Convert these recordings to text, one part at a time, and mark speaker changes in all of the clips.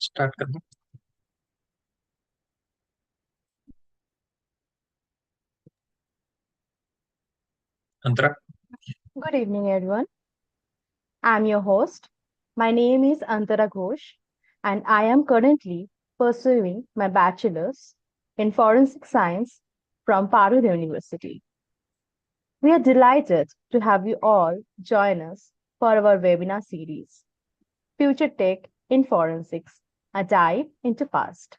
Speaker 1: Start कर दूं? अंतरा।
Speaker 2: Good evening, everyone. I'm your host. My name is Antara Ghosh, and I am currently pursuing my bachelor's in forensic science from Parul University. We are delighted to have you all join us for our webinar series, Future Tech in Forensics, a dive into past.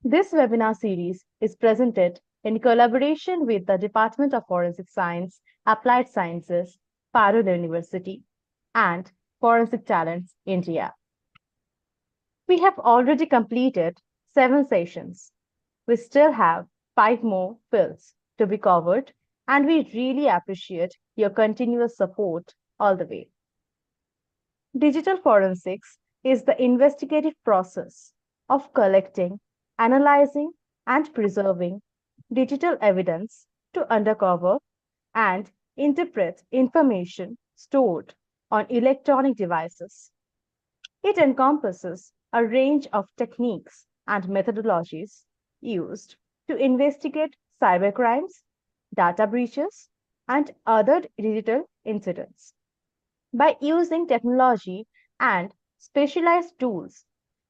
Speaker 2: This webinar series is presented in collaboration with the Department of Forensic Science, Applied Sciences, Parul University, and Forensic Talents India. We have already completed 7 sessions. We still have 5 more fields to be covered, and we really appreciate your continuous support all the way. Digital forensics is the investigative process of collecting, analyzing, and preserving digital evidence to uncover and interpret information stored on electronic devices. It encompasses a range of techniques and methodologies used to investigate cybercrimes, data breaches, and other digital incidents. By using technology and specialized tools,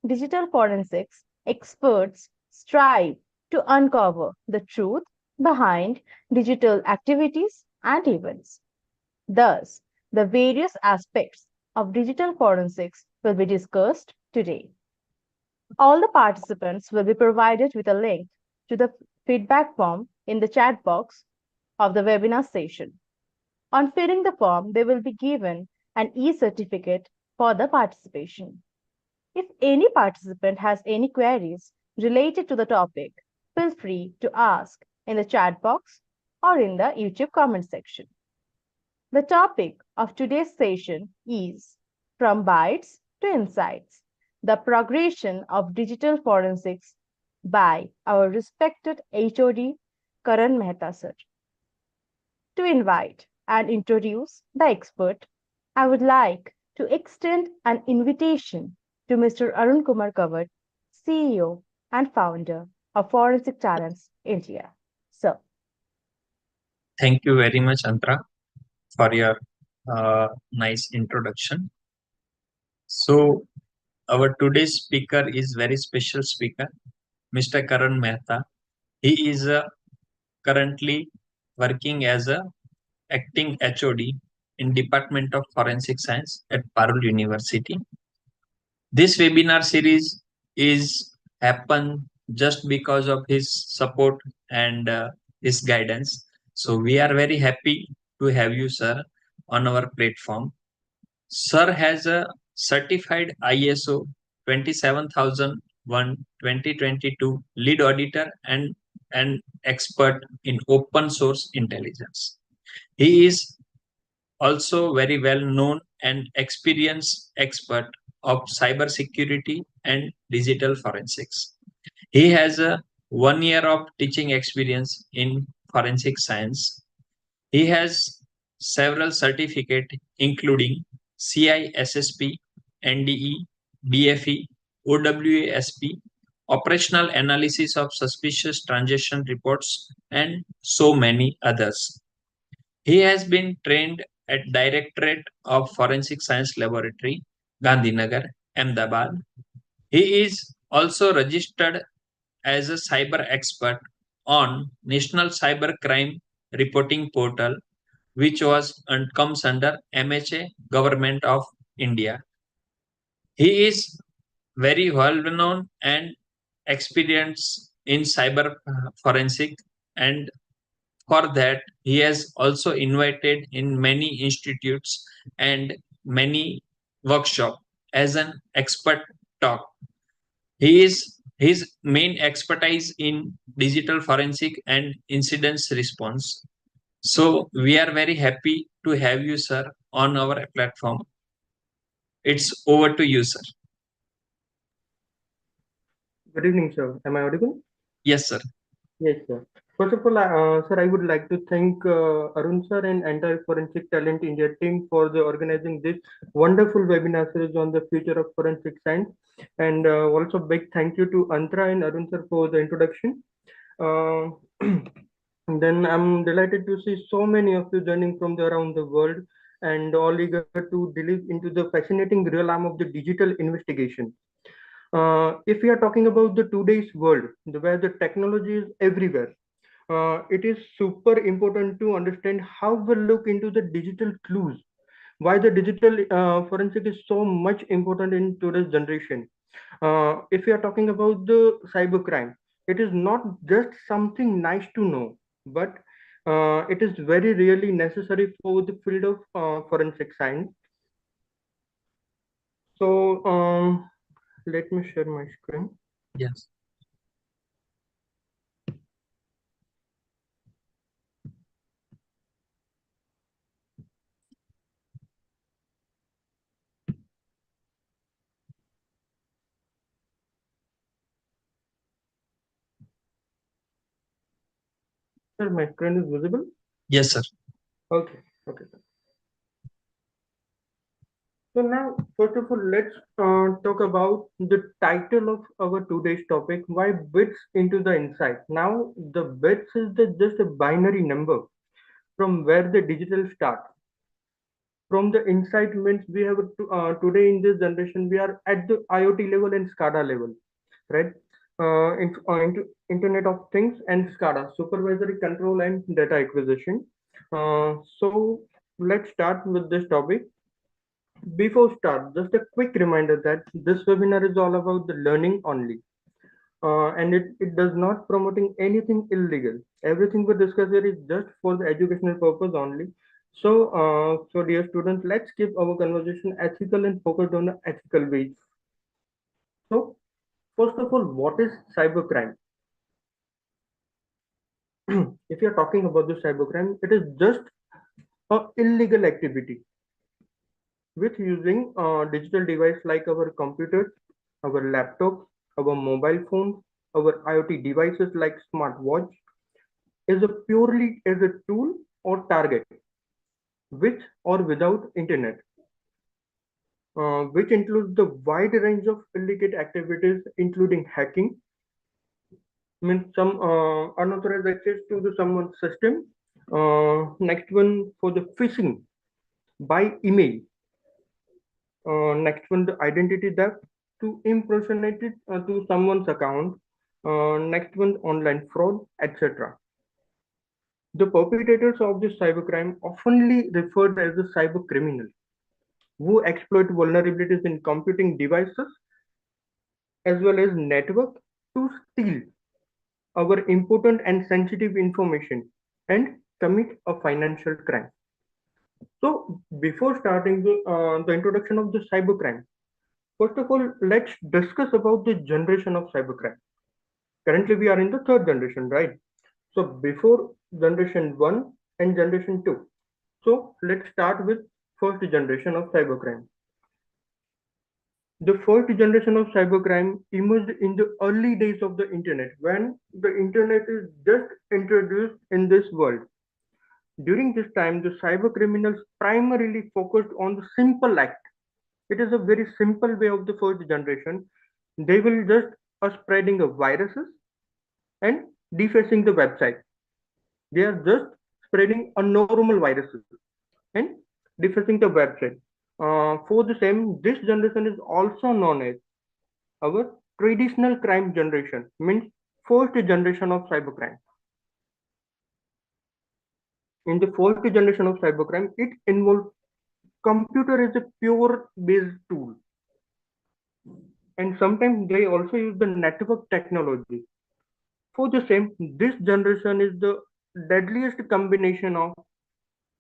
Speaker 2: digital forensics experts strive to uncover the truth behind digital activities and events. Thus, the various aspects of digital forensics will be discussed today. All the participants will be provided with a link to the feedback form in the chat box of the webinar session. On filling the form, they will be given an e-certificate for the participation. If any participant has any queries related to the topic, feel free to ask in the chat box or in the YouTube comment section. The topic of today's session is From Bytes to Insights, the progression of digital forensics by our respected HOD Karan Mehta sir. To invite and introduce the expert, I would like to extend an invitation to Mr. Arun Kumar Kawat, CEO and founder of Forensic Talents India. Sir.
Speaker 1: Thank you very much, Antara, for your nice introduction. So, our today's speaker is very special speaker, Mr. Karan Mehta. He is currently working as a acting HOD in Department of Forensic Science at Parul University. This webinar series is happen just because of his support and his guidance. So we are very happy to have you, sir, on our platform. Sir has a certified ISO 27001 2022 lead auditor and an expert in open source intelligence. He is also very well known and experienced expert of cybersecurity and digital forensics. He has a 1 year of teaching experience in forensic science. He has several certificates including CISSP, NDE, DFE, OWASP, operational analysis of suspicious transaction reports, and so many others. He has been trained at Directorate of Forensic Science Laboratory, Gandhinagar, Ahmedabad. He is also registered as a cyber expert on National Cyber Crime Reporting Portal, which was and comes under MHA Government of India. He is very well known and experienced in cyber forensic, and for that he has also invited in many institutes and many workshop as an expert talk. His main expertise in digital forensic and incidents response. So we are very happy to have you, sir, on our platform. It's over to you, sir.
Speaker 3: Good evening, sir. Am I audible?
Speaker 1: Yes, sir.
Speaker 3: Yes, sir. First of all, sir, I would like to thank Arun sir and entire Forensic Talent India team for the organizing this wonderful webinar series on the future of forensic science. And also big thank you to Antra and Arun sir for the introduction. Uh, and then I'm delighted to see so many of you joining from the around the world and all eager to delve into the fascinating realm of the digital investigation. If we are talking about the today's world, where the technology is everywhere, it is super important to understand how we look into the digital clues, why the digital forensic is so much important in today's generation. If we are talking about the cybercrime, it is not just something nice to know, but it is very really necessary for the field of forensic science. So let me share my screen.
Speaker 1: Yes.
Speaker 3: Sir, my screen is visible.
Speaker 1: Yes, sir.
Speaker 3: Okay, okay. So now, first of all, let's talk about the title of our today's topic: why bits into the insight. Now, the bits is just a binary number from where the digital starts. From the insight means we have today in this generation we are at the IoT level and SCADA level, right? Into Internet of Things and SCADA, supervisory control and data acquisition. So let's start with this topic. Before start, just a quick reminder that this webinar is all about the learning only, and it does not promoting anything illegal. Everything we discuss here is just for the educational purpose only. So dear students, let's keep our conversation ethical and focused on the ethical ways. So, first of all, what is cybercrime? If you are talking about the cybercrime, it is just a illegal activity with using digital device like our computers, our laptops, our mobile phones, our IoT devices like smartwatch is a purely as a tool or target, with or without internet, which includes the wide range of illicit activities, including hacking, means some unauthorized access to the someone's system. Next one for the phishing by email. Next one, the identity theft to impersonate it to someone's account. Next one, online fraud, etc. The perpetrators of this cybercrime oftenly referred as the cyber criminal who exploit vulnerabilities in computing devices as well as network to steal our important and sensitive information and commit a financial crime. So before starting the introduction of the cybercrime, first of all, let's discuss about the generation of cybercrime. Currently, we are in the third generation, right? So before generation one and generation two. So let's start with first generation of cybercrime. The first generation of cybercrime emerged in the early days of the internet when the internet is just introduced in this world. During this time, the cyber criminals primarily focused on the simple act. It is a very simple way of the first generation. They will just spreading of viruses and defacing the website. They are just spreading a normal viruses and defacing the website. For the same, this generation is also known as our traditional crime generation, means first generation of cybercrime. In the first generation of cybercrime, it involves computer as a pure based tool, and sometimes they also use the network technology. For the same, this generation is the deadliest combination of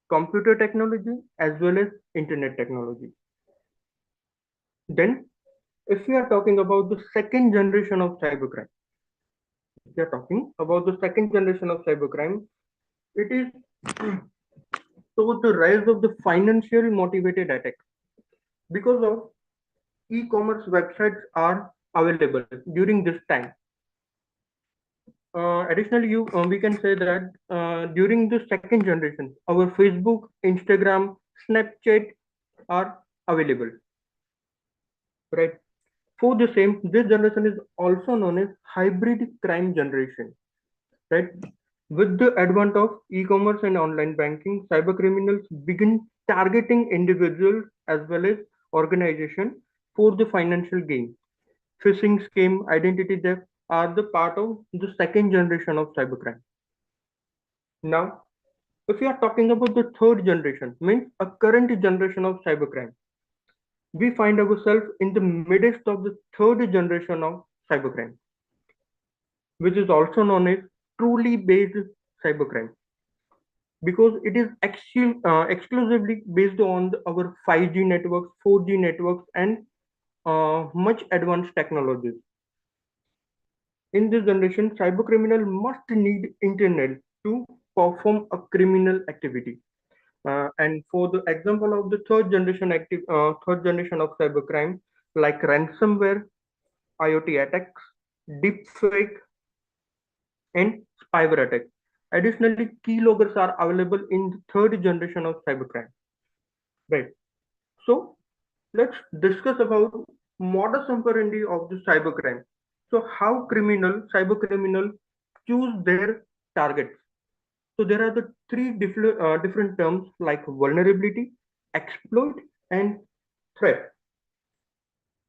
Speaker 3: computer technology as well as internet technology. Then, if we are talking about the second generation of cybercrime, if we are talking about the second generation of cybercrime, it is so the rise of the financial motivated attack because of e-commerce websites are available during this time. Additionally, we can say that during the second generation, our Facebook, Instagram, Snapchat are available, right? For the same, this generation is also known as hybrid crime generation, right? With the advent of e-commerce and online banking, cyber criminals begin targeting individuals as well as organizations for the financial gain. Phishing scheme, identity theft are the part of the second generation of cybercrime. Now, if we are talking about the third generation, means a current generation of cybercrime, we find ourselves in the midst of the third generation of cybercrime, which is also known as truly based cybercrime, because it is exclusively based on our 5G networks, 4G networks, and much advanced technologies. In this generation, cybercriminal must need internet to perform a criminal activity. And for the example of the third generation of cybercrime, like ransomware, IoT attacks, deepfake, and spyware attacks. Additionally, keyloggers are available in the third generation of cybercrime. Right. So let's discuss about modus operandi of the cybercrime. So how cyber criminal choose their targets. So there are the three different terms like vulnerability, exploit, and threat.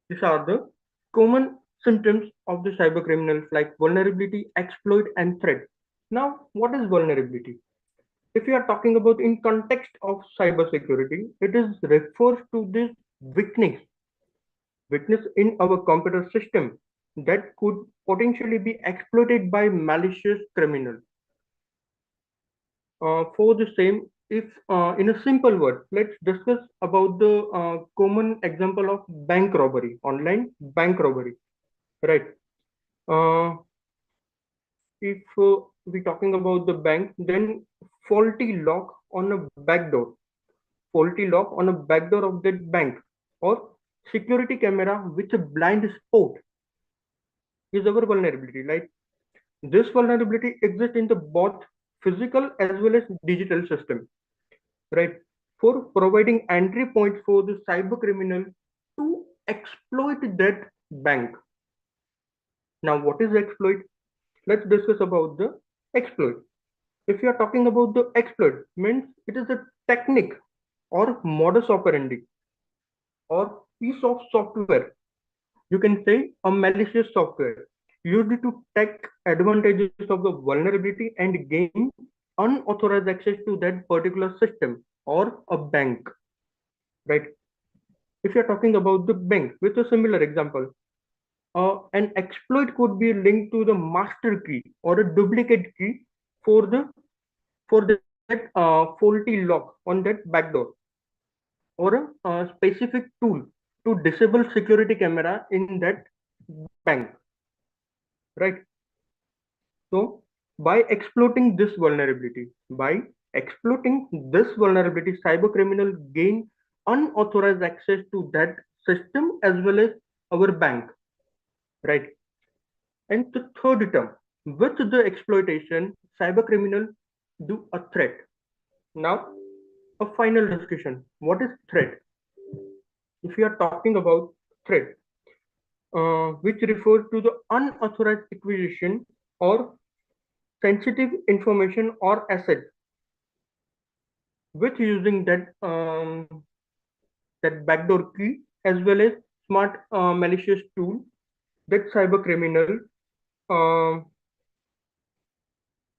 Speaker 3: These are the common symptoms of the cyber criminals like vulnerability, exploit, and threat. Now, what is vulnerability? If we are talking about in context of cybersecurity, it is refers to this weakness in our computer system that could potentially be exploited by malicious criminals. For the same, if in a simple word, let's discuss about the common example of bank robbery, online bank robbery, right? Uh, if we're talking about the bank, then faulty lock on a back door, faulty lock on a back door of that bank, or security camera with a blind spot is our vulnerability. Like this vulnerability exists in the both physical as well as digital system, right? For providing entry point for the cyber criminal to exploit that bank. Now, what is exploit? Let's discuss about the exploit. If you are talking about the exploit, means it is a technique or modus operandi or piece of software. You can say a malicious software used to take advantages of the vulnerability and gain unauthorized access to that particular system or a bank, right? If you're talking about the bank with a similar example, an exploit could be linked to the master key or a duplicate key for the for that faulty lock on that backdoor, or a specific tool to disable security camera in that bank, right? So by exploiting this vulnerability, cyber criminal gain unauthorized access to that system as well as our bank, right? And the third term, with the exploitation, cyber criminal do a threat. Now, a final discussion. What is threat? If we are talking about threat, which refers to the unauthorized acquisition or sensitive information or asset with using that backdoor key as well as smart malicious tool that cyber criminal um,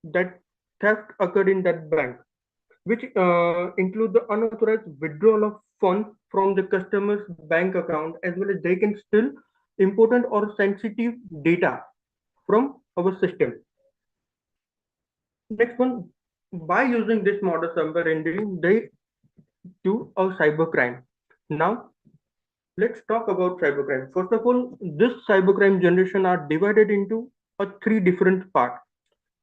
Speaker 3: that theft occurred in that bank, which include the unauthorized withdrawal of funds from the customer's bank account, as well as they can steal important or sensitive data from our system. Next one, by using this modus operandi, they do a cybercrime. Now, let's talk about cybercrime. First of all, this cybercrime generation are divided into three different parts.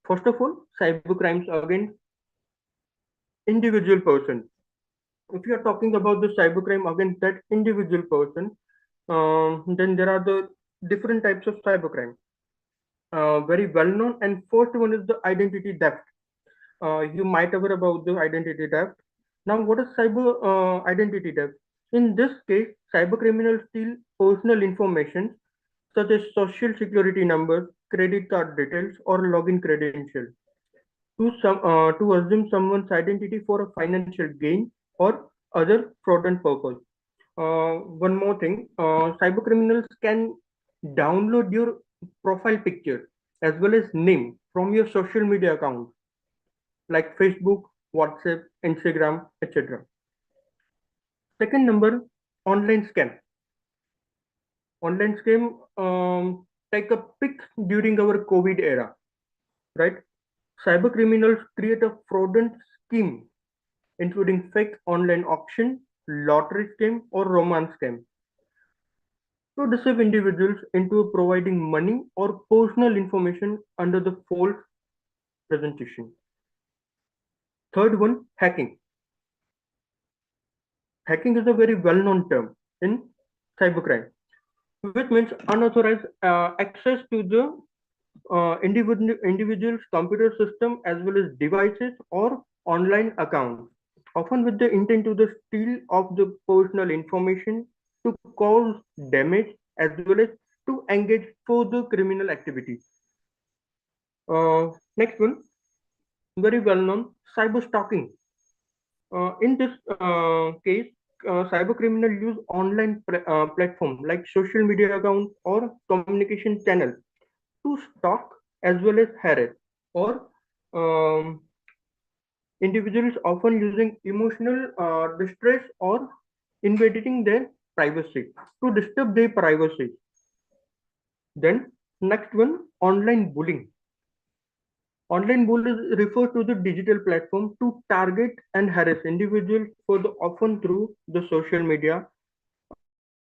Speaker 3: First of all, cybercrimes against individual person. If you are talking about the cybercrime against that individual person, then there are the different types of cybercrime. very well known. And first one is the identity theft. You might have heard about the identity theft. Now, what is cyber identity theft? In this case, cyber criminals steal personal information such as social security numbers, credit card details, or login credentials to assume someone's identity for a financial gain or other fraudulent purpose. One more thing, cyber criminals can download your profile picture as well as name from your social media account like Facebook, WhatsApp, Instagram, etc. Second number, online scam. Online scam take a peak during our COVID era, right? Cyber criminals create a fraudulent scheme, including fake online auction, lottery scam, or romance scam, to deceive individuals into providing money or personal information under the false presentation. Third one, hacking. Hacking is a very well-known term in cybercrime, which means unauthorized access to the individual's computer system as well as devices or online accounts, often with the intent to the steal of the personal information, to cause damage as well as to engage further criminal activity. Next one, very well known, cyber stalking. In this case, cyber criminal use online platform like social media accounts or communication channels to stalk as well as harass or um, individuals, often using emotional distress or invading their privacy to disturb their privacy. Then next one, online bullying. Online bullying refers to the digital platform to target and harass individuals for the often through the social media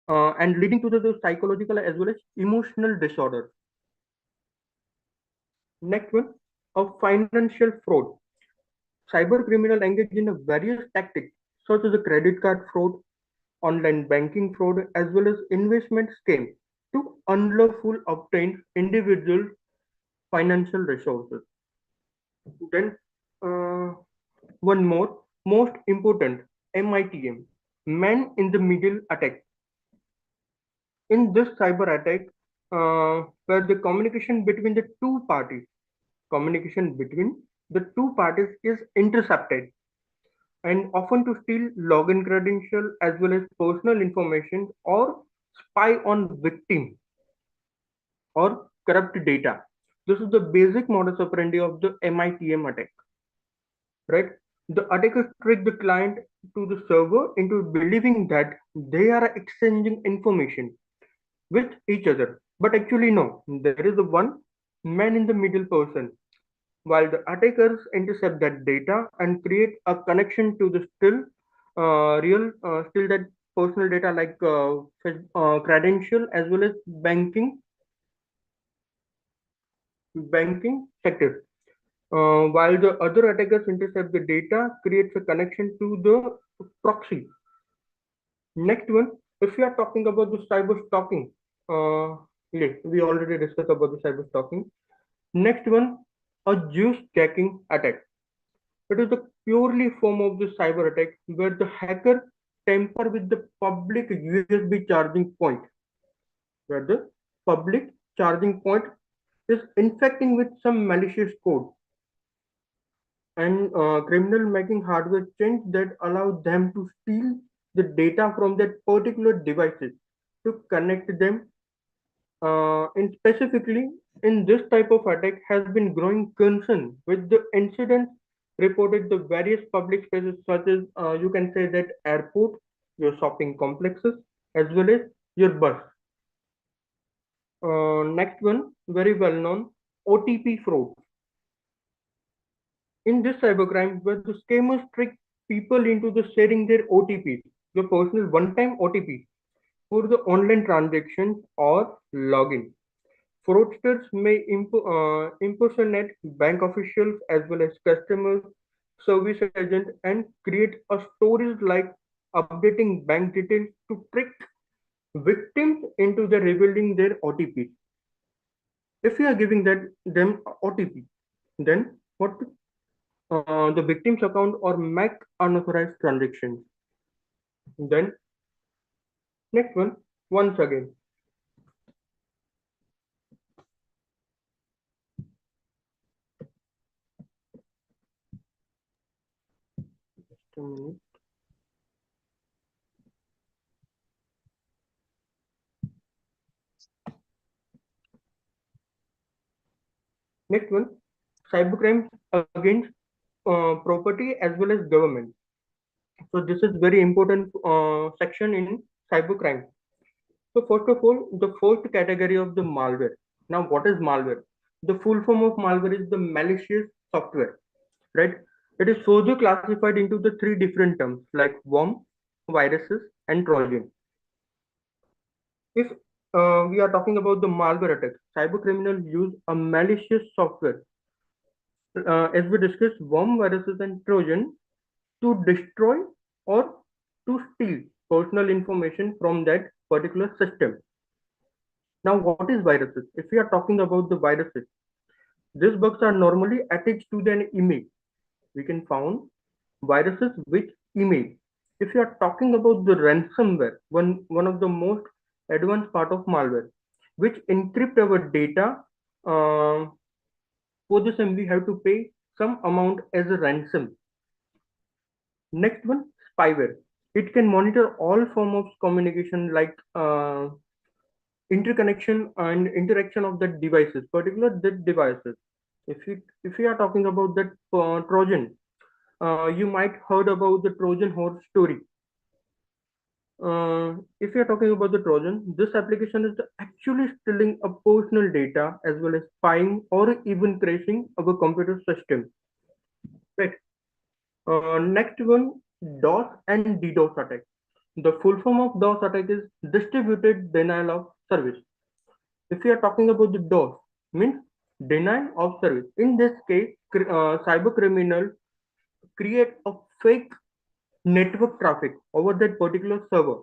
Speaker 3: and leading to the psychological as well as emotional disorders. Next one, a financial fraud. Cyber criminal engage in a various tactics such as a credit card fraud, online banking fraud, as well as investment scam to unlawful obtain individual financial resources. Then one more, most important, MITM, man in the middle attack. In this cyber attack, where the communication between the two parties is intercepted and often to steal login credential as well as personal information or spy on victim or corrupt data. This is the basic modus operandi of the MITM attack, right? The attackers trick the client to the server into believing that they are exchanging information with each other. But actually, no, there is a one man in the middle person. While the attackers intercept that data and create a connection to the still that personal data like credential as well as banking sector. While the other attackers intercept the data, creates a connection to the proxy. Next one, if we are talking about the cyber stalking, yeah, we already discussed about the cyber stalking. Next one, a juice jacking attack. It is a purely form of the cyber attack where the hacker tamper with the public USB charging point, where the public charging point is infecting with some malicious code and criminal making hardware change that allow them to steal the data from that particular devices to connect them. And specifically, in this type of attack has been growing concern with the incidents reported the various public spaces such as you can say that airport, your shopping complexes, as well as your bus. Next one, very well known, OTP fraud. In this cybercrime, where the scammers trick people into the sharing their OTPs, your personal one-time OTP, for the online transactions or login. Fraudsters may impersonate bank officials as well as customers, service agent, and create a stories like updating bank details to trick victims into the revealing their OTP. If we are giving them OTP, then what the victim's account or make unauthorized transactions. Then next one, once again. Just a minute. Next one, cybercrime against property as well as government. So this is very important section in cybercrime. So first of all, the first category of the malware. Now, what is malware? The full form of malware is the malicious software, right? It is further classified into the three different terms like worm, viruses, and Trojan. If we are talking about the malware attacks, cyber criminals use a malicious software, as we discussed, worm, viruses, and Trojan to destroy or to steal personal information from that particular system. Now, what is viruses? If we are talking about the viruses, these bugs are normally attached to an email. We can found viruses with email. If you are talking about the ransomware, one of the most advanced part of malware, which encrypt our data, uh, for the same we have to pay some amount as a ransom. Next one, spyware. It can monitor all form of communication like interconnection and interaction of the devices, particular the devices. If we are talking about that Trojan, you might heard about the Trojan horse story. If you are talking about the Trojan, this application is actually stealing a personal data as well as spying or even crashing our computer system. Right. Next one, DOS and DDoS attack. The full form of DOS attack is distributed denial of service. If we are talking about the DOS, means denial of service. In this case, cyber criminal create a fake network traffic over that particular server,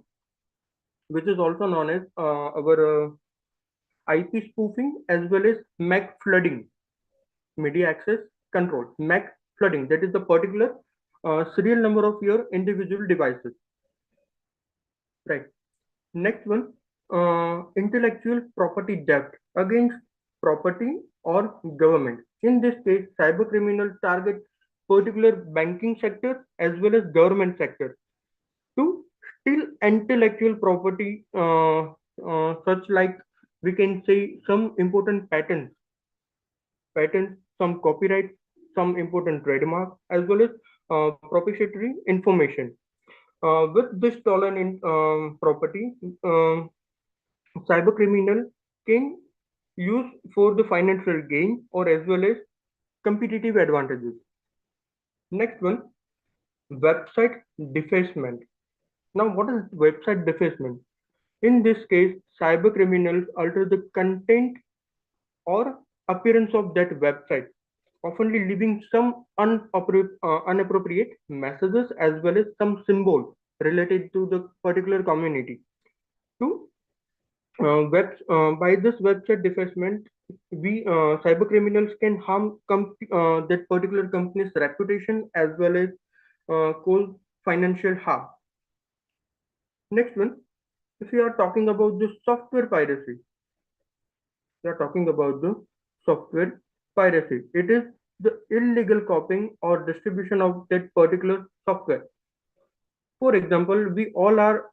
Speaker 3: which is also known as our IP spoofing as well as MAC flooding, media access control. MAC flooding, that is the particular serial number of your individual devices. Right. Next one, intellectual property theft against property or government. In this case, cyber criminals target particular banking sector as well as government sector to steal intellectual property, such like we can say some important patents, some copyright, some important trademark, as well as proprietary information. With this stolen property, cyber criminal can use for the financial gain or as well as competitive advantages. Next one, website defacement. Now, what is website defacement? In this case, cyber criminals alter the content or appearance of that website, often leaving some unappropriate messages as well as some symbols related to the particular community. To by this website defacement, we cyber criminals can harm that particular company's reputation as well as cause financial harm. Next one, if we are talking about the software piracy, we are talking about the software piracy. It is the illegal copying or distribution of that particular software. For example, we all are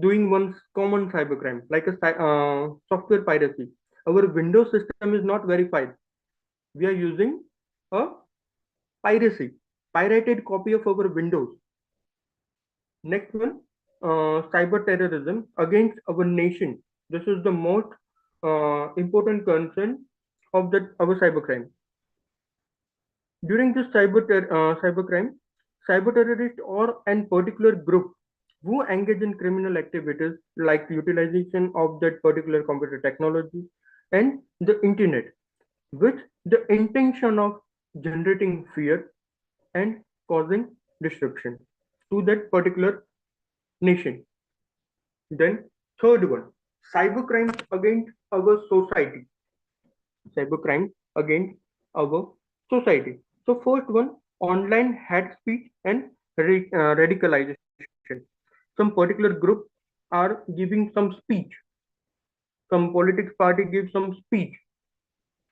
Speaker 3: doing one common cybercrime, like a software piracy. Our Windows system is not verified. We are using a piracy, pirated copy of our Windows. Next one, cyber terrorism against our nation. This is the most important concern of our cybercrime. During this cybercrime, cyber terrorist or an particular group who engage in criminal activities like utilization of that particular computer technology and the internet with the intention of generating fear and causing disruption to that particular nation. Then third one, cybercrime against our society. cybercrime against our society. So first one, online hate speech and radicalization. Some particular group are giving some speech, some politics party gives some speech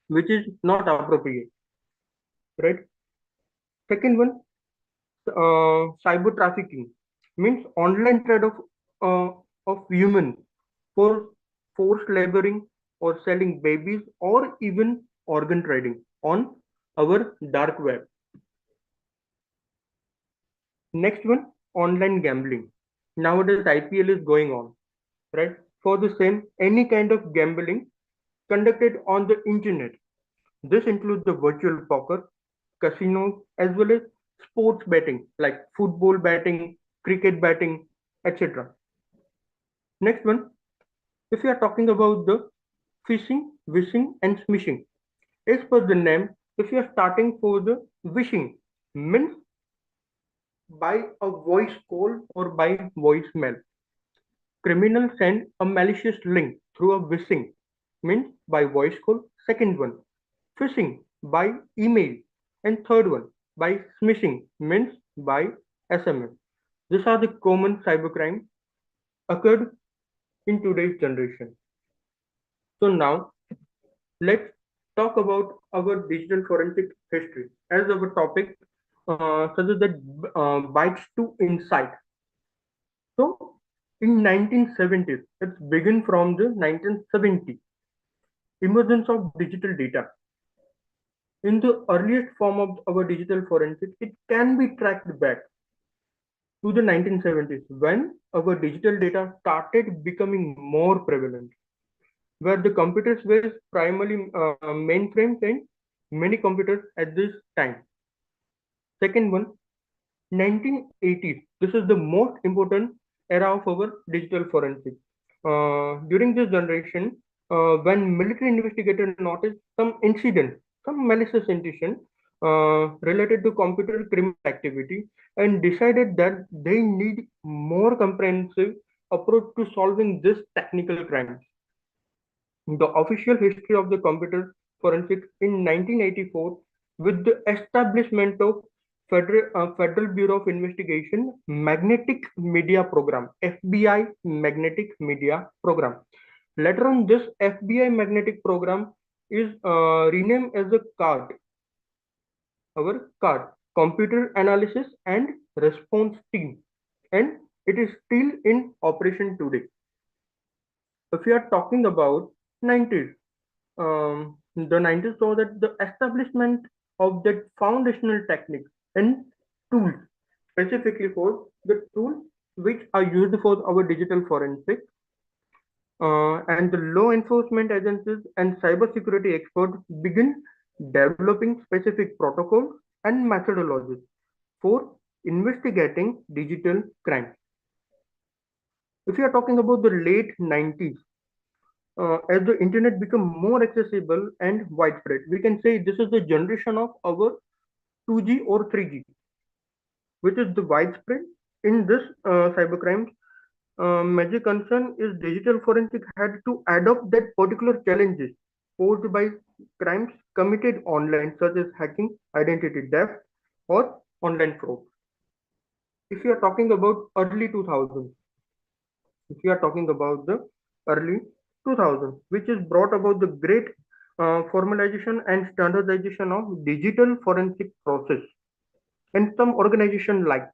Speaker 3: which is not appropriate, right? Second one, cyber trafficking means online trade of humans for forced laboring or selling babies or even organ trading on our dark web. Next one, online gambling. Nowadays IPL is going on, right? For the same, any kind of gambling conducted on the internet. This includes the virtual poker, casinos, as well as sports betting like football betting, cricket betting, etc. Next one, if you are talking about the phishing, wishing, and smishing, as per the name, if you are starting for the wishing, means by a voice call or by voicemail. Criminals send a malicious link through a wishing, means by voice call. Second one, phishing by email. And third one, by smishing, means by SMS. These are the common cybercrime occurred in today's generation. So now let's talk about our digital forensic history as our topic suggests that bytes to insight. So in 1970s, it's begun from the 1970 emergence of digital data. In the earliest form of our digital forensics, it can be tracked back to the 1970s when our digital data started becoming more prevalent, where the computers were primarily mainframes and many computers at this time. Second one, 1980s. This is the most important era of our digital forensics. During this generation, when military investigators noticed some incident, some malicious intention related to computer criminal activity, and decided that they need more comprehensive approach to solving this technical crimes. The official history of the computer forensics in 1984 with the establishment of Federal Bureau of Investigation Magnetic Media Program, FBI Magnetic Media Program. Later on, this FBI Magnetic Program is renamed as a CART, our CART, Computer Analysis and Response Team, and it is still in operation today. If we are talking about 90s, the 90s saw that the establishment of that foundational techniques and tools, specifically for the tools which are used for our digital forensics, and the law enforcement agencies and cybersecurity experts begin developing specific protocols and methodologies for investigating digital crimes. If you are talking about the late 90s, as the internet become more accessible and widespread, we can say this is the generation of our 2G or 3G, which is the widespread. In this cybercrime, major concern is digital forensic had to adopt that particular challenges posed by crimes committed online, such as hacking, identity theft, or online fraud. If you are talking about early 2000s, if you are talking about the early 2000s, which is brought about the great formalization and standardization of digital forensic process, and some organization like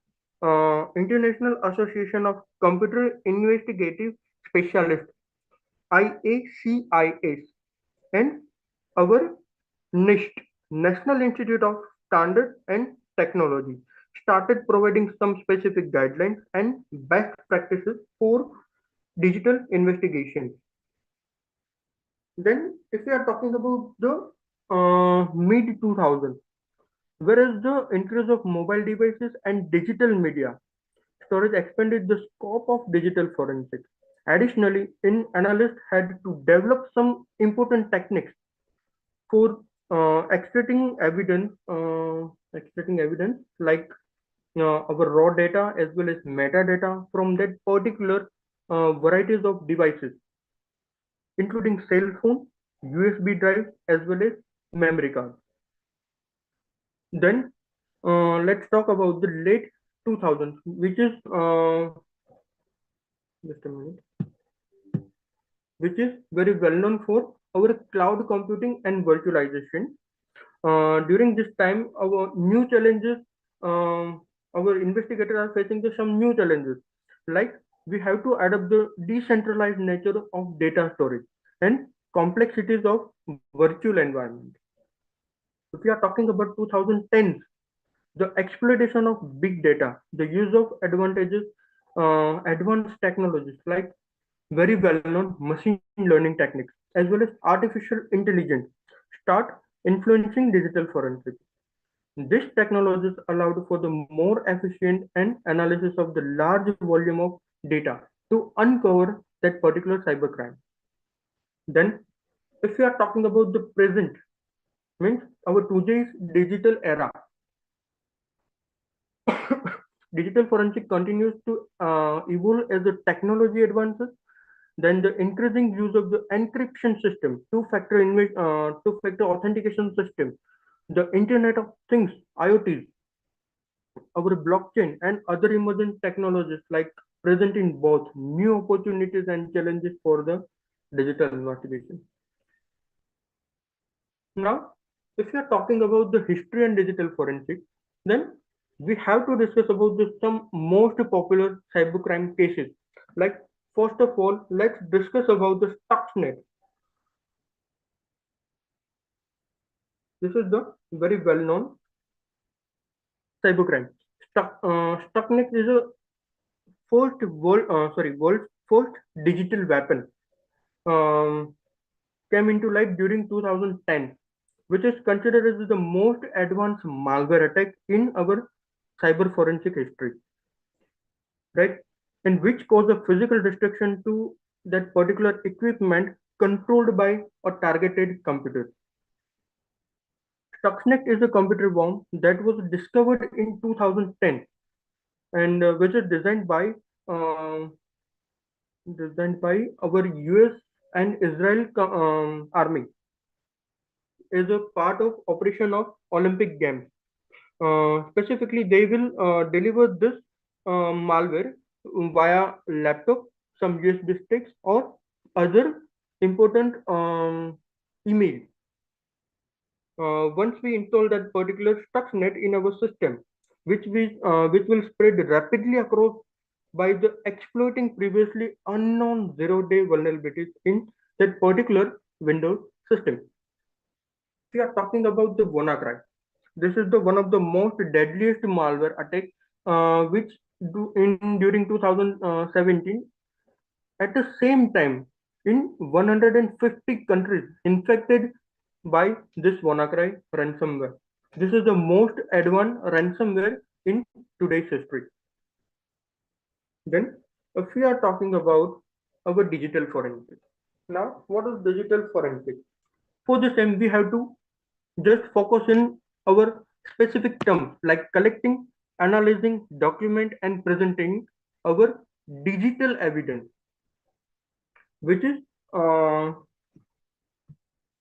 Speaker 3: International Association of Computer Investigative Specialists, IACIS, and our NIST, National Institute of Standards and Technology, started providing some specific guidelines and best practices for digital investigations. Then, if we are talking about the mid 2000s, whereas the increase of mobile devices and digital media storage expanded the scope of digital forensics. Additionally, analysts had to develop some important techniques for extracting evidence like our raw data as well as metadata from that particular varieties of devices, including cell phone. USB drive, as well as memory card. Then let's talk about the late 2000s, which is just a minute, which is very well known for our cloud computing and virtualization. During this time, our new challenges, our investigators are facing some new challenges, like we have to adapt the decentralized nature of data storage and complexities of virtual environment. If we are talking about 2010s, the exploitation of big data, the use of advanced technologies like very well-known machine learning techniques, as well as artificial intelligence, start influencing digital forensics. These technologies allowed for the more efficient and analysis of the large volume of data to uncover that particular cybercrime. Then, if we are talking about the present, means our today's digital era, digital forensic continues to evolve as the technology advances. Then the increasing use of the encryption system, two-factor authentication system, the Internet of Things, IoT, our blockchain and other emerging technologies like present in both new opportunities and challenges for the digital investigation. Now, if we are talking about the history and digital forensics, then we have to discuss about some most popular cybercrime cases. Like, first of all, let's discuss about the Stuxnet. This is the very well-known cybercrime. Stuxnet is a world's first digital weapon. Um, Came into life during 2010, which is considered as the most advanced malware attack in our cyber forensic history, right? And which caused a physical destruction to that particular equipment controlled by a targeted computer. Stuxnet is a computer bomb that was discovered in 2010 and which is um, designed by our US and Israel army is a part of operation of Olympic Games. Specifically, they will deliver this malware via laptop, some USB sticks, or other important email. Once we install that particular Stuxnet in our system, which will spread rapidly across by the exploiting previously unknown zero-day vulnerabilities in that particular Windows system. We are talking about the WannaCry. This is the one of the most deadliest malware attack, which during 2017 at the same time in 150 countries infected by this WannaCry ransomware. This is the most advanced ransomware in today's history. Then, if we are talking about our digital forensics. Now, what is digital forensics? For the same, we have to just focus in our specific terms like collecting, analyzing, document, and presenting our digital evidence, which is uh,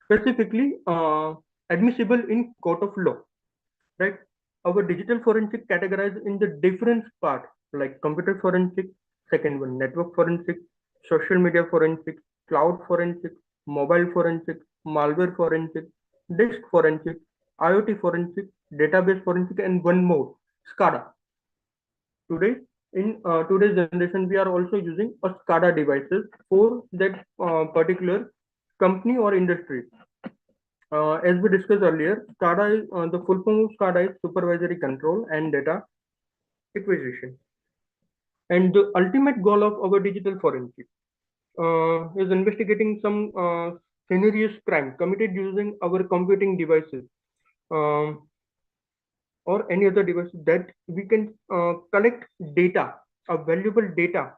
Speaker 3: specifically admissible in court of law, right? Our digital forensic categorized in the different part like computer forensic, second one network forensic, social media forensic, cloud forensic, mobile forensic, malware forensic, disk forensic, IoT forensic, database forensic, and one more, SCADA. Today, in today's generation, we are also using a SCADA devices for that particular company or industry. As we discussed earlier, SCADA is the full form of SCADA is supervisory control and data acquisition. And the ultimate goal of our digital forensic is investigating some serious crime committed using our computing devices um, or any other device that we can collect data, valuable data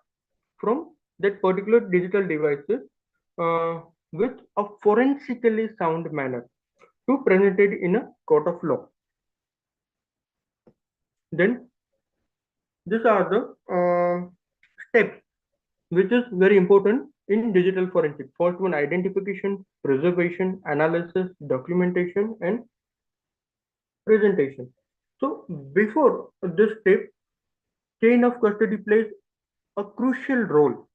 Speaker 3: from that particular digital devices uh, with a forensically sound manner to present it in a court of law. Then these are the steps which is very important in digital forensics. First one, identification, preservation, analysis, documentation, and presentation. So before this step, chain of custody plays a crucial role.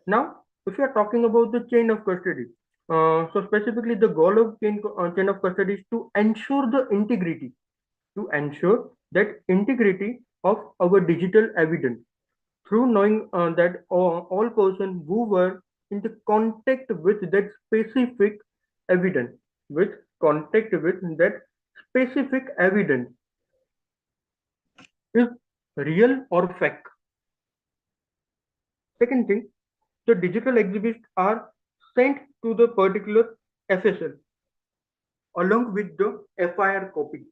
Speaker 3: Now, if you are talking about the chain of custody, so specifically the goal of chain of custody is to ensure the integrity, to ensure that integrity of our digital evidence through knowing that all persons who were in the contact with that specific evidence, with contact with that specific evidence is real or fake. Second thing, the digital exhibits are sent to the particular FSL along with the FIR copy.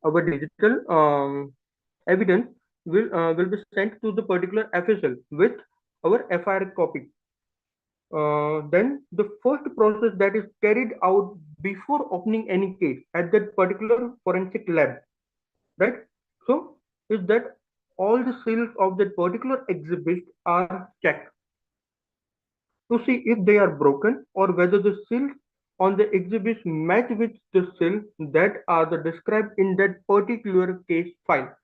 Speaker 3: Our digital evidence will be sent to the particular FSL with our FIR copy. Then the first process that is carried out before opening any case at that particular forensic lab, right? So is that all the seals of that particular exhibit are checked to see if they are broken or whether the seals on the exhibits match with the seals that are described in that particular case file,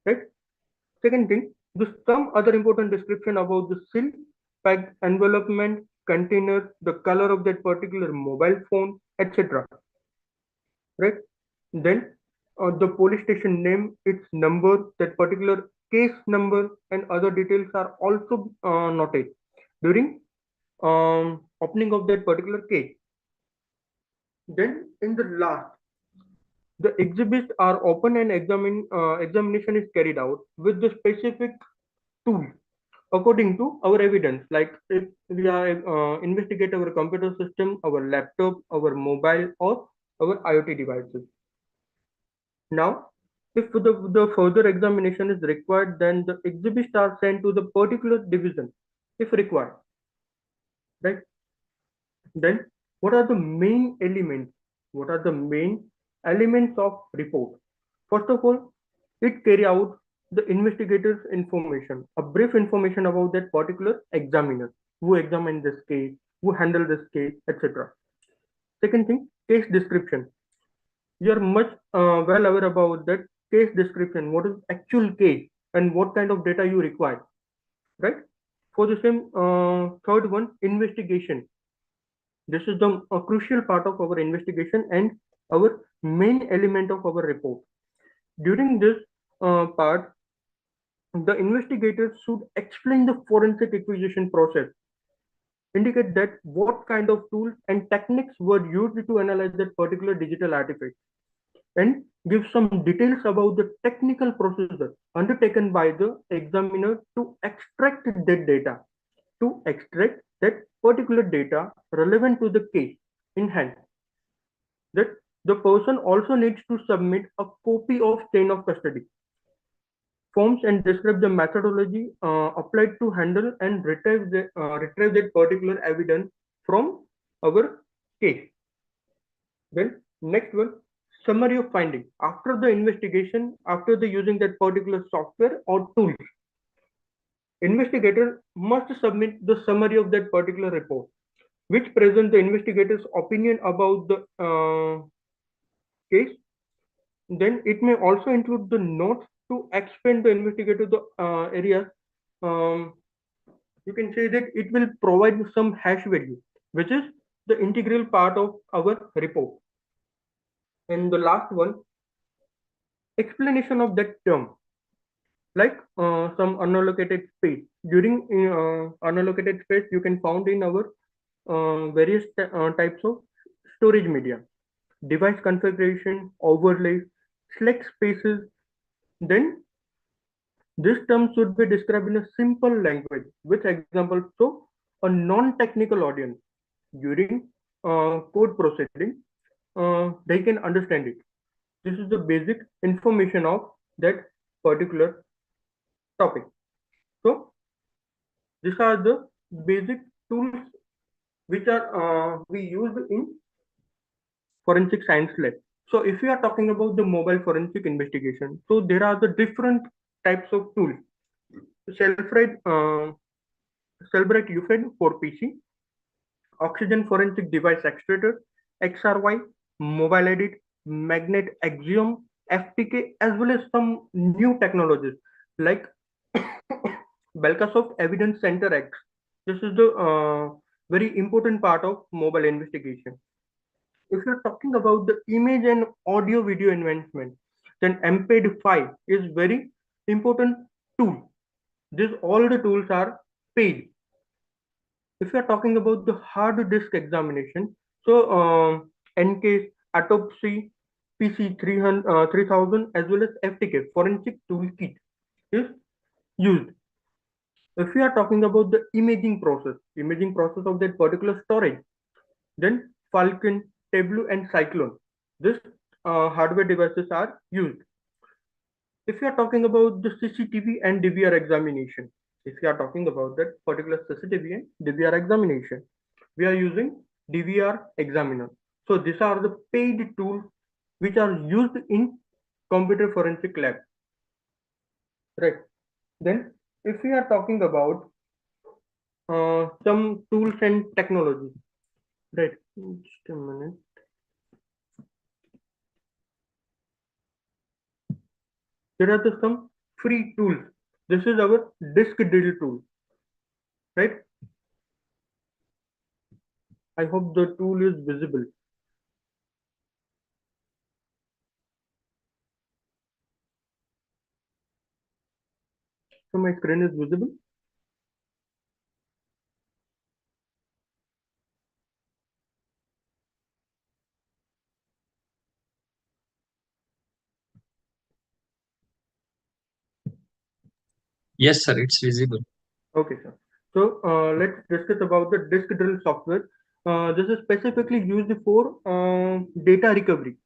Speaker 3: right? Second thing, some other important description about the seal, packed envelopment, container, the color of that particular mobile phone, etc. Right? Then the police station name, its number, that particular case number, and other details are also noted during opening of that particular case. Then in the last, the exhibits are open and examination is carried out with the specific tool according to our evidence. Like if we are investigate our computer system, our laptop, our mobile, or our IoT devices. Now, if the further examination is required, then the exhibits are sent to the particular division if required. Right? Then what are the main elements? What are the main elements of report? First of all, it carry out the investigator's information, a brief information about that particular examiner, who examined this case, who handled this case, etc. Second thing, case description. You are much well aware about that case description, what is actual case and what kind of data you require, right? For the same third one, investigation. This is the crucial part of our investigation and our main element of our report. During this part, the investigators should explain the forensic acquisition process, indicate that what kind of tools and techniques were used to analyze that particular digital artifact, and give some details about the technical procedure undertaken by the examiner to extract that data, to extract that particular data relevant to the case in hand. That the person also needs to submit a copy of chain of custody forms and describe the methodology applied to handle and retrieve that particular evidence from our case. Then next one, summary of finding. After the investigation, after the using that particular software or tools, investigator must submit the summary of that particular report, which presents the investigator's opinion about the case. Then it may also include the notes to explain the investigator the areas. You can say that it will provide some hash value, which is the integral part of our report. And the last one, explanation of that term, like some unallocated space. During unallocated space, you can found in our various types of storage media, device configuration, overlays, select spaces. Then this term should be described in a simple language with examples so a non-technical audience during code proceeding they can understand it. This is the basic information of that particular topic. So these are the basic tools which are we use in forensic science lab. So if we are talking about the mobile forensic investigation, so there are the different types of tools. Self-read Celebrate UFED for PC, Oxygen Forensic Device Extractor, XRY, Mobile Edit, Magnet Axiom, FTK, as well as some new technologies like Belkasoft Evidence Center X. This is the very important part of mobile investigation. If you're talking about the image and audio video enhancement, then MPEG 5 is very important tool. This all the tools are paid. If you're talking about the hard disk examination, so NCASE, Autopsy, PC 300, 3000 as well as FTK, Forensic Toolkit is used. If we are talking about the imaging process of that particular storage, then Falcon, Tableau, and Cyclone, this hardware devices are used. If you are talking about the CCTV and DVR examination, if you are talking about that particular CCTV and DVR examination, we are using DVR examiner. So these are the paid tools which are used in computer forensic lab. Right. Then if we are talking about some tools and technology, right? Just a minute. There are some free tools. This is our disk drill tool, right? I hope the tool is visible. So my screen is visible.
Speaker 1: Yes, sir, it's visible.
Speaker 3: Okay, sir. So let's discuss about the disk drill software. This is specifically used for data recovery.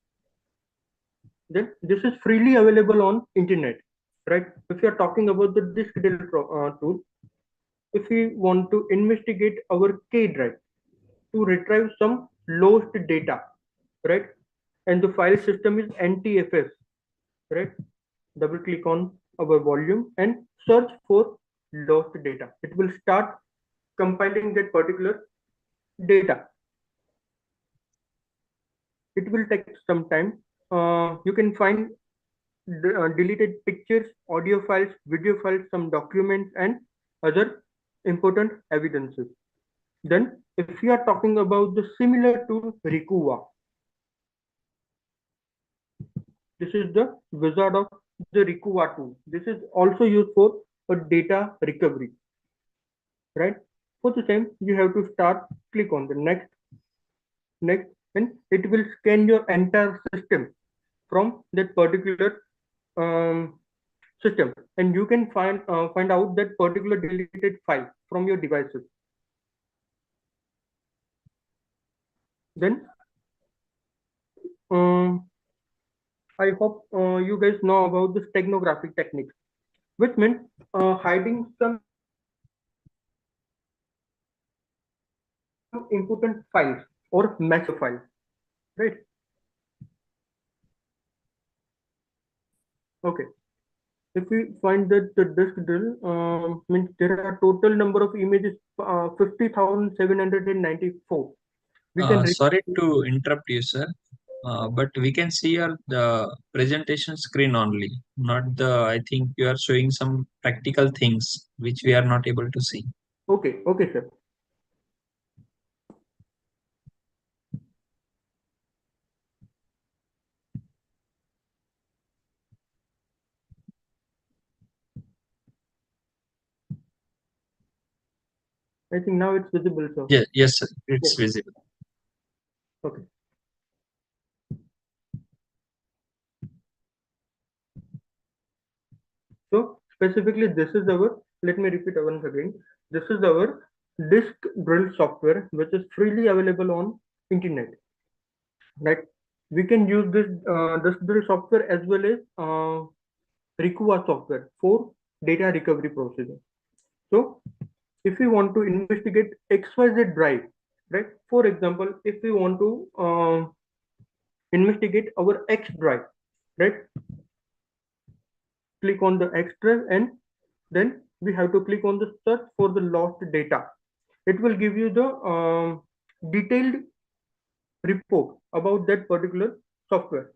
Speaker 3: Then this is freely available on internet, right? If you are talking about the disk drill tool, if we want to investigate our K drive to retrieve some lost data, right? And the file system is NTFS, right? Double click on our volume and search for lost data. It will start compiling that particular data. It will take some time. You can find deleted pictures, audio files, video files, some documents, and other important evidences. Then, if we are talking about the similar to Rikuwa, this is the wizard of the Rikuwa tool. This is also used for a data recovery, right? For the same, you have to start, click on the next, and it will scan your entire system from that particular system, and you can find out that particular deleted file from your devices. Then I hope you guys know about the steganographic techniques, which means hiding some important files or massive files, right? Okay. If we find that the disk drill means there are total number of images 50,794. We can
Speaker 1: Sorry to interrupt you, sir, but we can see your the presentation screen only, not the. I think you are showing some practical things which we are not able to see.
Speaker 3: okay, sir. I think now it's visible, sir.
Speaker 1: Yes, sir, it's
Speaker 3: Yes.
Speaker 1: visible.
Speaker 3: Okay. So specifically, this is our, let me repeat once again. This is our disk drill software, which is freely available on internet, right? We can use this disk drill software as well as Rikuwa software for data recovery procedure. So if we want to investigate XYZ drive, right? For example, if we want to investigate our X drive, right? Click on the X drive and then we have to click on the search for the lost data. It will give you the detailed report about that particular software.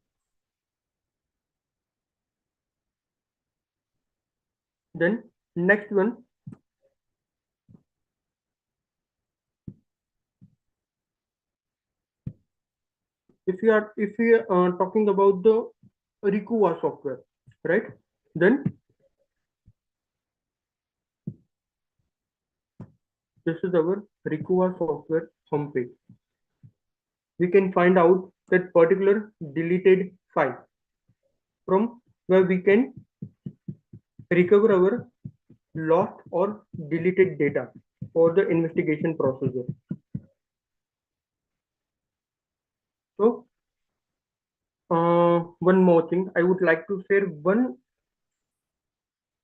Speaker 3: Then next one, if we are talking about the Rikuwa software, right? Then this is our Rikuwa software homepage. We can find out that particular deleted file from where we can recover our lost or deleted data for the investigation procedure. So one more thing, I would like to share one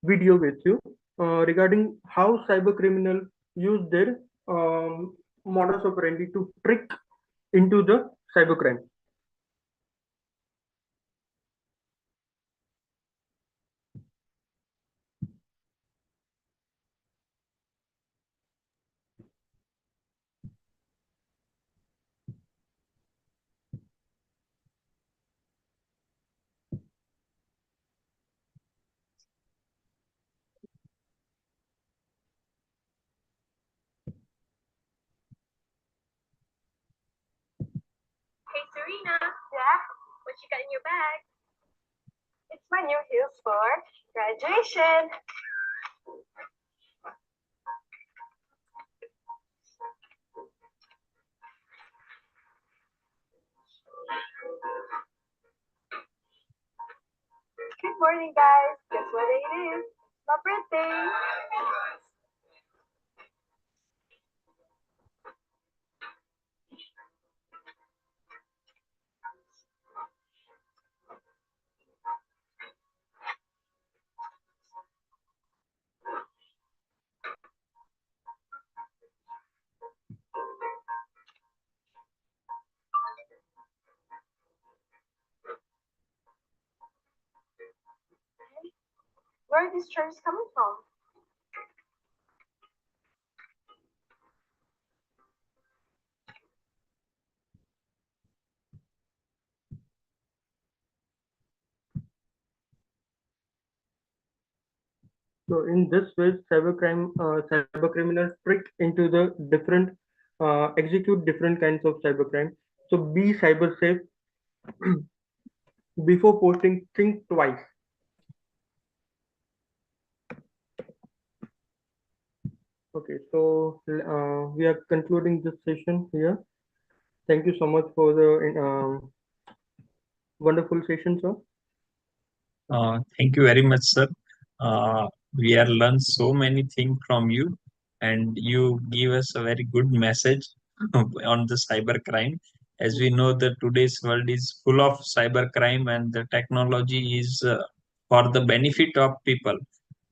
Speaker 3: video with you regarding how cyber criminals use their modus operandi to trick into the cybercrime.
Speaker 4: Hey Serena, yeah, what you got in your bag? It's my new heels for graduation. Good morning, guys. Guess what day it is? My birthday. Where are these chairs coming from?
Speaker 3: So in this way, cyber criminals trick into the different, execute different kinds of cybercrime. So be cyber safe before posting. Think twice. Okay, so we are concluding this session here. Thank you so much for the wonderful session, sir.
Speaker 1: Thank you very much, sir. We have learned so many things from you, and you give us a very good message on the cyber crime. As we know, that today's world is full of cyber crime, and the technology is for the benefit of people,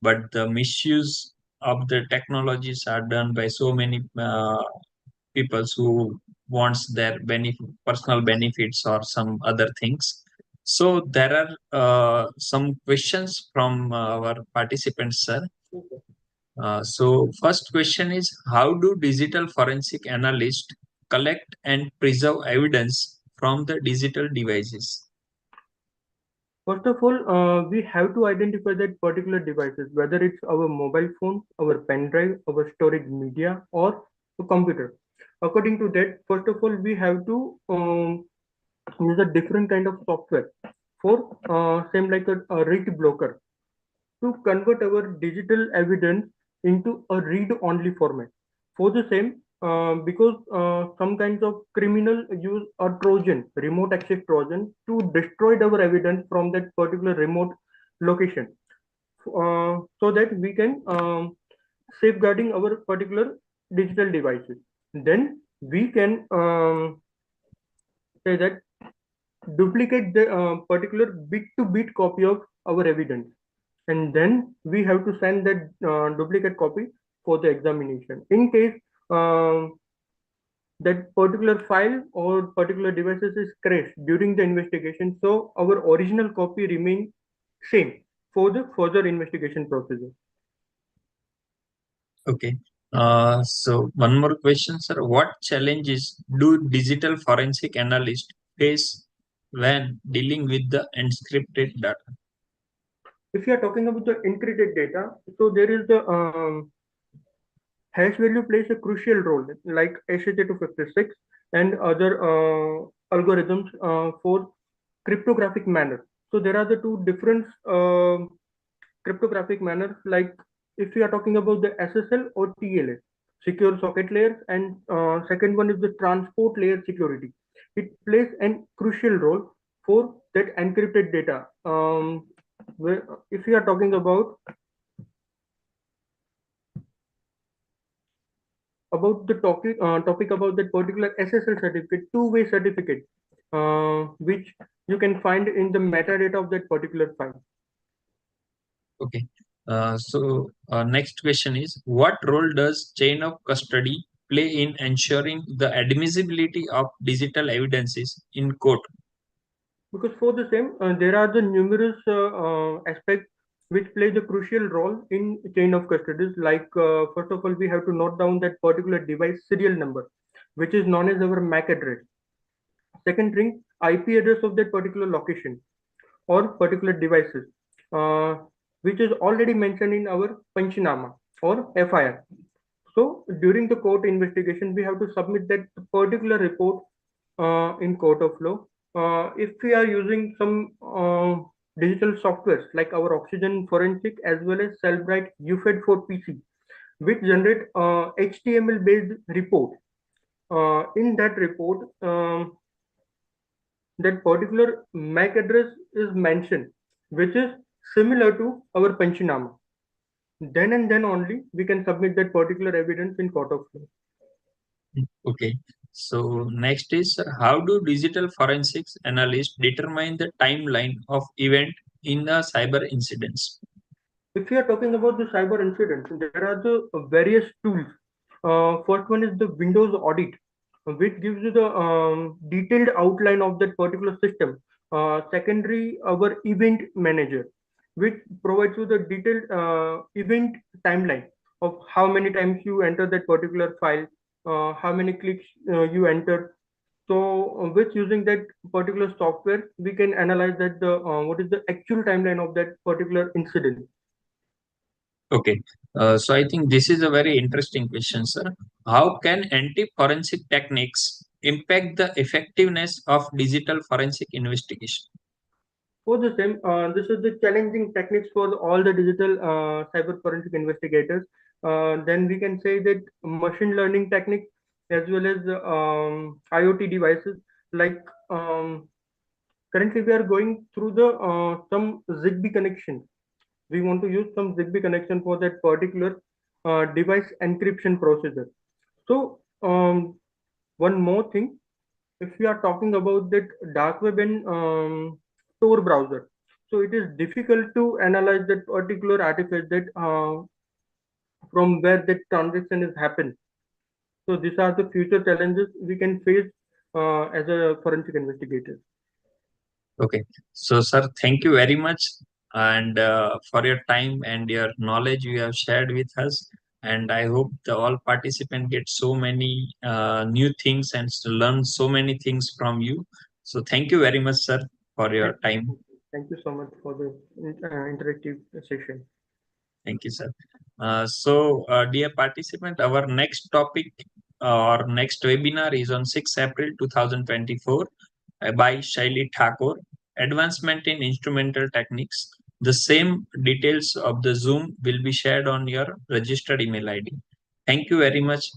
Speaker 1: but the misuse of the technologies are done by so many people who wants their personal benefits or some other things. So there are some questions from our participants, sir. So first question is, how do digital forensic analysts collect and preserve evidence from the digital devices?
Speaker 3: First of all, we have to identify that particular devices, whether it's our mobile phone, our pen drive, our storage media, or a computer. According to that, first of all, we have to use a different kind of software for same like a read blocker to convert our digital evidence into a read-only format. For the same, because some kinds of criminal use a Trojan, remote access Trojan, to destroy our evidence from that particular remote location, so that we can safeguarding our particular digital devices. Then we can say that duplicate the particular bit-to-bit copy of our evidence, and then we have to send that duplicate copy for the examination. In case that particular file or particular devices is crashed during the investigation, so our original copy remains same for the further investigation procedure.
Speaker 1: Okay. So one more question, sir. What challenges do digital forensic analysts face when dealing with the encrypted data?
Speaker 3: If you are talking about the encrypted data, so there is the hash value plays a crucial role, like SHA-256 and other algorithms for cryptographic manner. So there are the two different cryptographic manners, like if you are talking about the SSL or TLS, secure socket layers, and second one is the transport layer security. It plays a crucial role for that encrypted data. If you are talking about the topic about that particular SSL certificate, two-way certificate, which you can find in the metadata of that particular file.
Speaker 1: Okay. So next question is, what role does chain of custody play in ensuring the admissibility of digital evidences in court?
Speaker 3: Because for the same, there are the numerous aspects which play the crucial role in chain of custody. Like first of all, we have to note down that particular device serial number, which is known as our MAC address. Second thing, IP address of that particular location or particular devices, uh, which is already mentioned in our Panchinama or FIR. So during the court investigation, we have to submit that particular report in court of law. If we are using some digital softwares like our Oxygen Forensic as well as Cellbrite UFED for PC, which generate HTML based report. In that report, that particular MAC address is mentioned, which is similar to our Panchinama. Then and then only we can submit that particular evidence in court of law.
Speaker 1: Okay. So next is, sir, how do digital forensics analysts determine the timeline of event in the cyber incidents?
Speaker 3: If we are talking about the cyber incidents, there are the various tools. First one is the Windows audit, which gives you the detailed outline of that particular system. Secondary, our event manager, which provides you the detailed event timeline of how many times you enter that particular file, how many clicks you enter. So, with using that particular software, we can analyze that the what is the actual timeline of that particular incident.
Speaker 1: Okay. So I think this is a very interesting question, sir. How can anti-forensic techniques impact the effectiveness of digital forensic investigation?
Speaker 3: For the same, this is the challenging techniques for all the digital cyber forensic investigators. Then we can say that machine learning techniques as well as IoT devices. Like currently, we are going through the some Zigbee connection. We want to use some Zigbee connection for that particular device encryption procedure. So one more thing, if we are talking about that dark web and Tor browser, so it is difficult to analyze that particular artifact that from where that transaction is happened. So these are the future challenges we can face as a forensic investigator.
Speaker 1: Okay. So, sir, thank you very much and for your time and your knowledge you have shared with us. And I hope the all participants get so many new things and learn so many things from you. So, thank you very much, sir, for your
Speaker 3: Thank,
Speaker 1: time.
Speaker 3: thank you so much for the interactive session.
Speaker 1: Thank you, sir. Dear participant, our next topic or next webinar is on 6 April 2024 by Shaili Thakur, Advancement in Instrumental Techniques. The same details of the Zoom will be shared on your registered email ID. Thank you very much.